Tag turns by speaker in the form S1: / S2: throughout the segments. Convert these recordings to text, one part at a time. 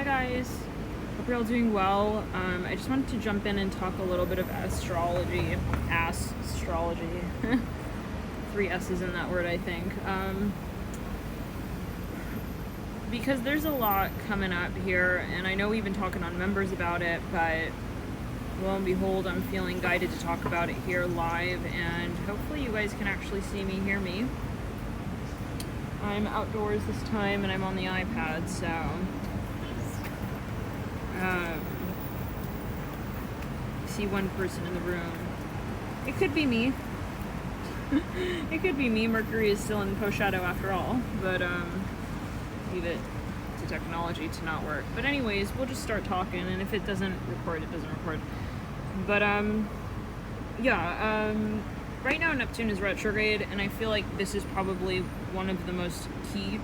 S1: guys. Hope you're all doing well. I just wanted to jump in and talk a little bit of astrology. Astrology. 3 S's in that word, I think. Because there's a lot coming up here, and I know we've been talking on members about it, but lo and behold, I'm feeling guided to talk about it here live, and hopefully you guys can actually see me, hear me. I'm outdoors this time, and I'm on the iPad, so see one person in the room. It could be me. It could be me. Mercury is still in post shadow after all, but leave it to technology to not work. But anyways, we'll just start talking, and if it doesn't record, it doesn't record. But right now Neptune is retrograde, and I feel like this is probably one of the most key.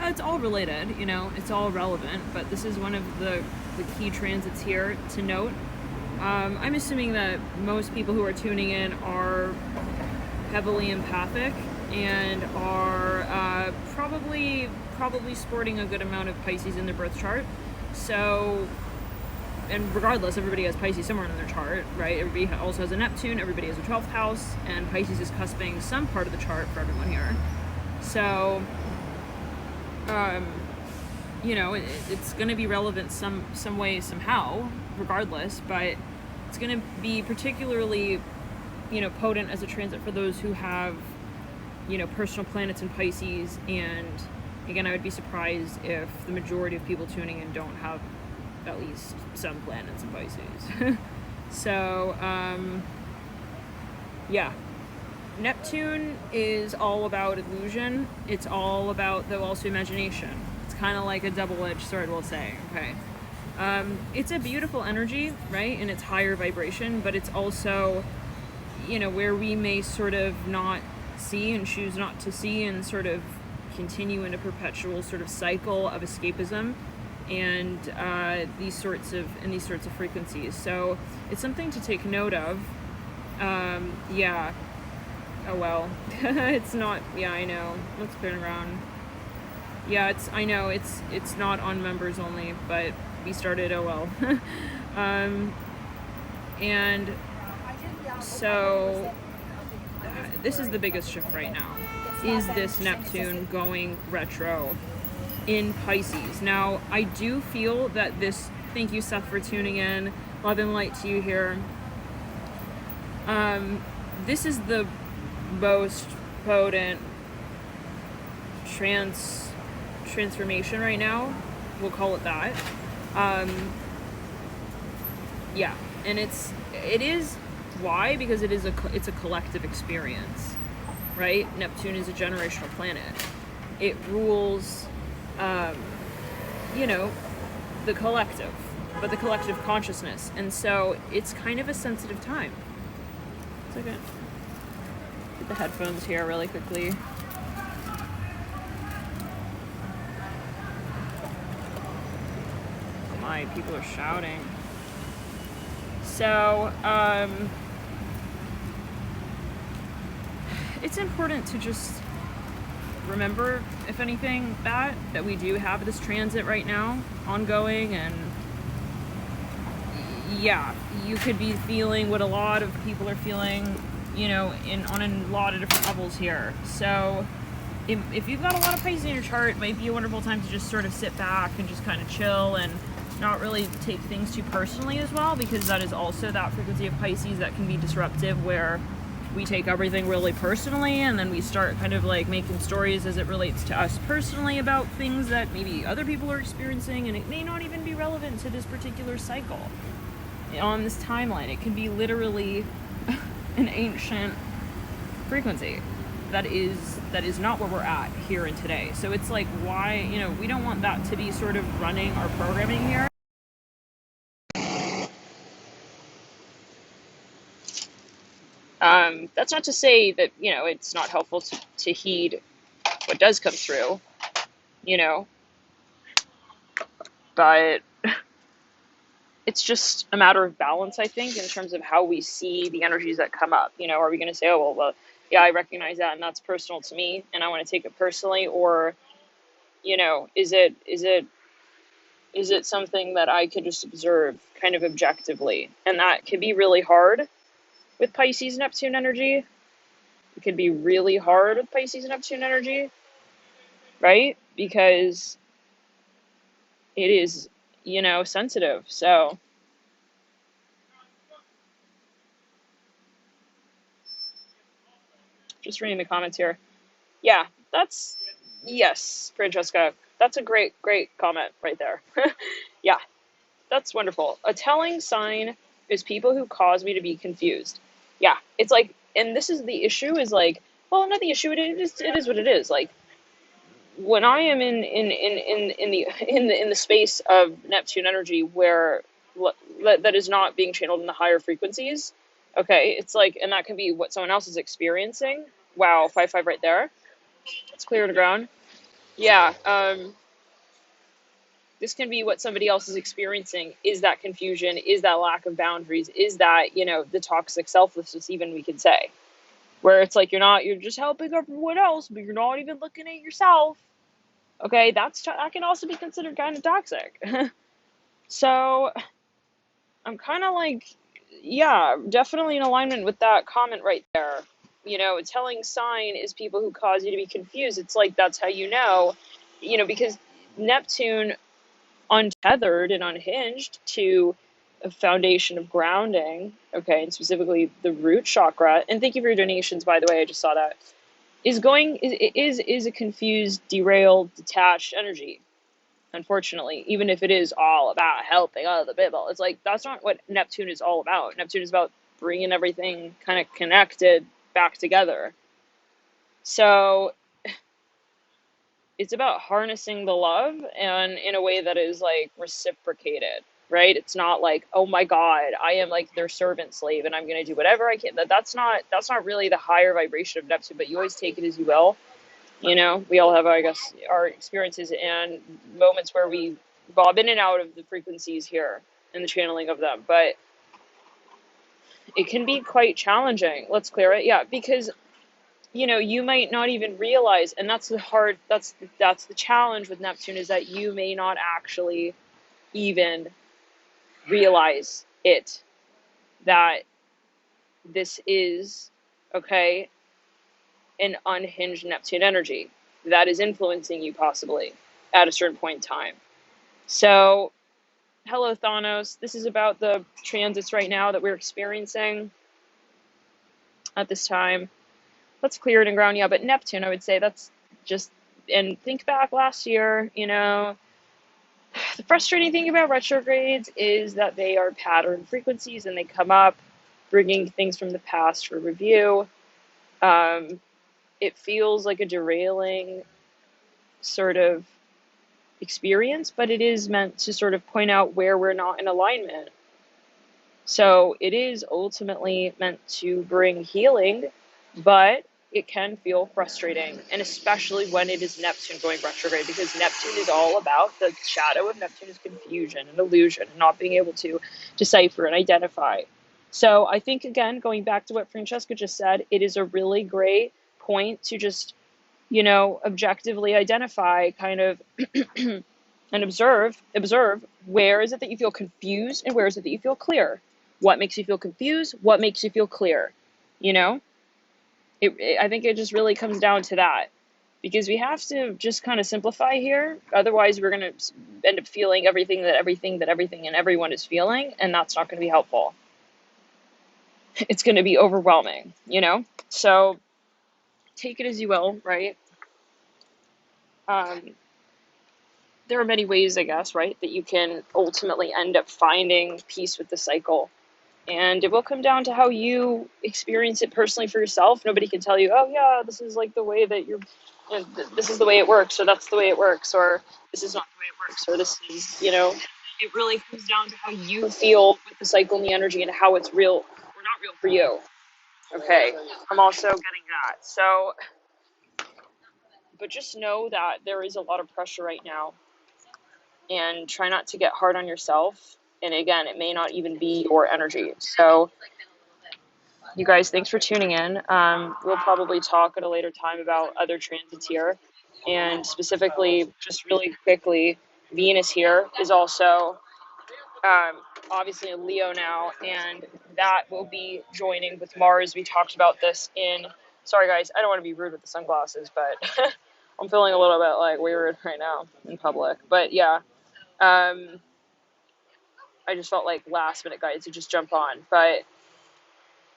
S1: It's all related, you know, it's all relevant, but this is one of the key transits here to note. I'm assuming that most people who are tuning in are heavily empathic and are probably sporting a good amount of Pisces in their birth chart. So, and regardless, everybody has Pisces somewhere in their chart, right? Everybody also has a Neptune, everybody has a 12th house, and Pisces is cusping some part of the chart for everyone here. So, you know, it's going to be relevant some way, somehow, regardless, but it's going to be particularly, you know, potent as a transit for those who have, you know, personal planets in Pisces. And again, I would be surprised if the majority of people tuning in don't have at least some planets in Pisces. So, yeah. Neptune is all about illusion. It's all about, though, also imagination. It's kind of like a double-edged sword, we'll say, okay? It's a beautiful energy, right? And it's higher vibration, but it's also, you know, where we may sort of not see and choose not to see and sort of continue in a perpetual sort of cycle of escapism and these sorts of frequencies. So it's something to take note of. Yeah. Oh well. It's not. Yeah, I know. Let's spin around. Yeah, I know it's not on members only, but we started. Oh well. And so this is the biggest shift right now. Is this Neptune going retro in Pisces? Now, I do feel that this. Thank you, Seth, for tuning in. Love and light to you here. This is the most potent transformation right now. We'll call it that. Yeah, and it is why? Because it's a collective experience, right? Neptune is a generational planet. It rules, you know, the collective, but the collective consciousness, and so it's kind of a sensitive time. Second. Get the headphones here really quickly. Oh my, people are shouting. So, it's important to just remember, if anything, that we do have this transit right now, ongoing, and yeah, you could be feeling what a lot of people are feeling, you know, on a lot of different levels here. So if you've got a lot of Pisces in your chart, it might be a wonderful time to just sort of sit back and just kind of chill and not really take things too personally as well, because that is also that frequency of Pisces that can be disruptive, where we take everything really personally, and then we start kind of like making stories as it relates to us personally about things that maybe other people are experiencing, and it may not even be relevant to this particular cycle on this timeline. It can be literally an ancient frequency that is not where we're at here and today. So it's like, why, you know, we don't want that to be sort of running our programming here. That's not to say that, you know, it's not helpful to heed what does come through, you know, but it's just a matter of balance, I think, in terms of how we see the energies that come up. You know, are we going to say, oh, well, yeah, I recognize that and that's personal to me and I want to take it personally? Or, you know, is it is it something that I could just observe kind of objectively? And that can be really hard with Pisces Neptune energy. It could be really hard with Pisces Neptune energy, right? Because it is, sensitive. So just reading the comments here. Yeah, yes, Francesca. That's a great comment right there. Yeah, that's wonderful. A telling sign is people who cause me to be confused. Yeah, it's like, and this is the issue is like, well, not the issue. It is what it is. Like, when I am in the space of Neptune energy where that is not being channeled in the higher frequencies, okay, it's like, and that can be what someone else is experiencing. Wow, 5-5 right there. It's clear to ground. Yeah, this can be what somebody else is experiencing. Is that confusion? Is that lack of boundaries? Is that, the toxic selflessness, even, we could say, where it's like you're just helping everyone else, but you're not even looking at yourself. Okay, that can also be considered kind of toxic. So I'm kind of like, yeah, definitely in alignment with that comment right there. A telling sign is people who cause you to be confused. It's like, that's how because Neptune untethered and unhinged to a foundation of grounding, okay, and specifically the root chakra. And thank you for your donations, by the way, I just saw that. Is a confused, derailed, detached energy. Unfortunately, even if it is all about helping other people, it's like, that's not what Neptune is all about. Neptune is about bringing everything kind of connected back together. So it's about harnessing the love, and in a way that is like reciprocated, right? It's not like, oh my God, I am like their servant slave and I'm going to do whatever I can. That's not really the higher vibration of Neptune, but you always take it as you will. We all have, I guess, our experiences and moments where we bob in and out of the frequencies here and the channeling of them, but it can be quite challenging. Let's clear it. Yeah, because you might not even realize, and that's the challenge with Neptune, is that you may not actually even realize that this is, okay, an unhinged Neptune energy that is influencing you possibly at a certain point in time. So, hello Thanos, this is about the transits right now that we're experiencing at this time. Let's clear it and ground. Yeah, but Neptune, I would say that's just, and think back last year, the frustrating thing about retrogrades is that they are pattern frequencies and they come up bringing things from the past for review. It feels like a derailing sort of experience, but it is meant to sort of point out where we're not in alignment. So it is ultimately meant to bring healing, but it can feel frustrating, and especially when it is Neptune going retrograde, because Neptune is all about, the shadow of Neptune is confusion and illusion and not being able to decipher and identify. So I think, again, going back to what Francesca just said, it is a really great point to just, objectively identify kind of and observe where is it that you feel confused and where is it that you feel clear. What makes you feel confused? What makes you feel clear? I think it just really comes down to that, because we have to just kind of simplify here. Otherwise, we're going to end up feeling everything and everyone is feeling, and that's not going to be helpful. It's going to be overwhelming, So take it as you will, right? There are many ways, I guess, right, that you can ultimately end up finding peace with the cycle. And it will come down to how you experience it personally for yourself. Nobody can tell you, oh yeah, this is like the way that this is the way it works, or that's the way it works, or this is not the way it works, or this is, it really comes down to how you feel with the cycle and the energy and how it's real or not real for you. Okay, I'm also getting that. So, but just know that there is a lot of pressure right now, and try not to get hard on yourself. And again, it may not even be your energy. So, you guys, thanks for tuning in. We'll probably talk at a later time about other transits here. And specifically, just really quickly, Venus here is also obviously in Leo now, and that will be joining with Mars. We talked about this in, sorry guys, I don't want to be rude with the sunglasses, but I'm feeling a little bit like weird right now in public. But yeah, I just felt like last minute guys to just jump on. But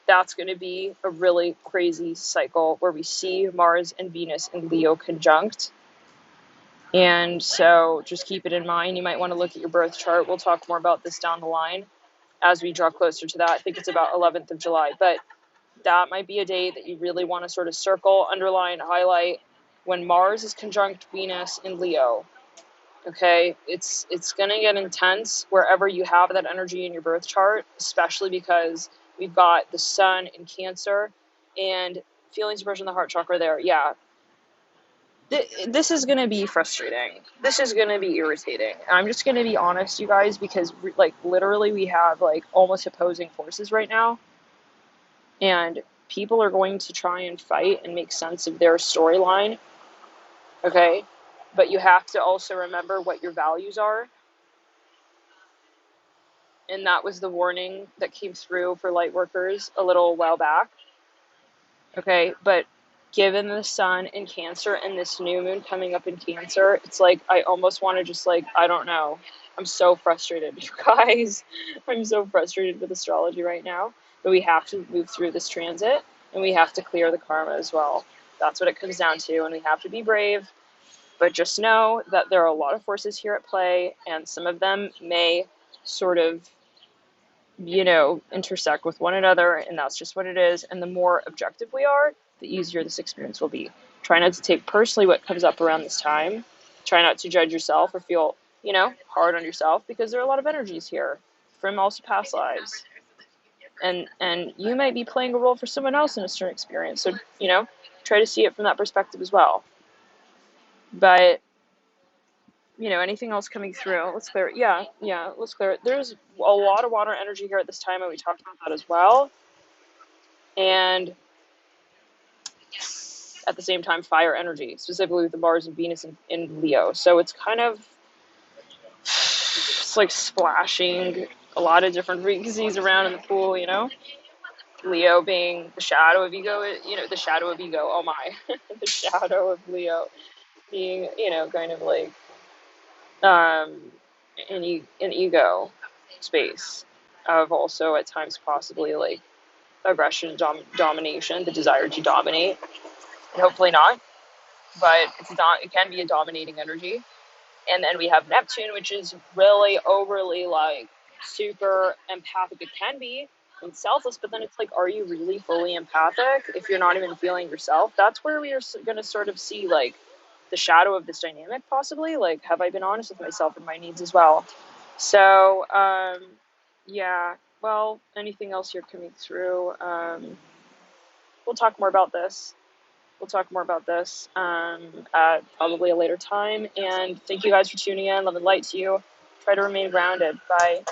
S1: that's going to be a really crazy cycle where we see Mars and Venus and Leo conjunct. And so just keep it in mind. You might want to look at your birth chart. We'll talk more about this down the line as we draw closer to that. I think it's about 11th of July. But that might be a date that you really want to sort of circle, underline, highlight when Mars is conjunct Venus in Leo. Okay, it's going to get intense wherever you have that energy in your birth chart, especially because we've got the sun in Cancer and feeling suppression in the heart chakra there. Yeah, this is going to be frustrating. This is going to be irritating. I'm just going to be honest, you guys, because like literally we have like almost opposing forces right now, and people are going to try and fight and make sense of their storyline. Okay, but you have to also remember what your values are. And that was the warning that came through for light workers a little while back. Okay, but given the sun in Cancer and this new moon coming up in Cancer, it's like I almost want to just like, I don't know. I'm so frustrated, you guys. I'm so frustrated with astrology right now. But we have to move through this transit and we have to clear the karma as well. That's what it comes down to, and we have to be brave. But just know that there are a lot of forces here at play, and some of them may sort of intersect with one another, and that's just what it is. And the more objective we are, the easier this experience will be. Try not to take personally what comes up around this time. Try not to judge yourself or feel, hard on yourself, because there are a lot of energies here from also past lives. And you might be playing a role for someone else in a certain experience. So, try to see it from that perspective as well. But anything else coming through? Let's clear it. Yeah, let's clear it. There's a lot of water energy here at this time, and we talked about that as well. And at the same time, fire energy, specifically with the Mars and Venus in Leo. So it's kind of, it's like splashing a lot of different frequencies around in the pool, Leo being the shadow of ego, the shadow of ego, oh my, the shadow of Leo being, kind of like an ego space of also at times possibly like aggression, domination, the desire to dominate, and hopefully not, but it can be a dominating energy. And then we have Neptune, which is really overly like super empathic. It can be and selfless, but then it's like, are you really fully empathic if you're not even feeling yourself? That's where we are going to sort of see like the shadow of this dynamic, possibly. Like, have I been honest with myself and my needs as well? So, yeah. Well, anything else here coming through? We'll talk more about this. At probably a later time. And thank you guys for tuning in. Love and light to you. Try to remain grounded. Bye.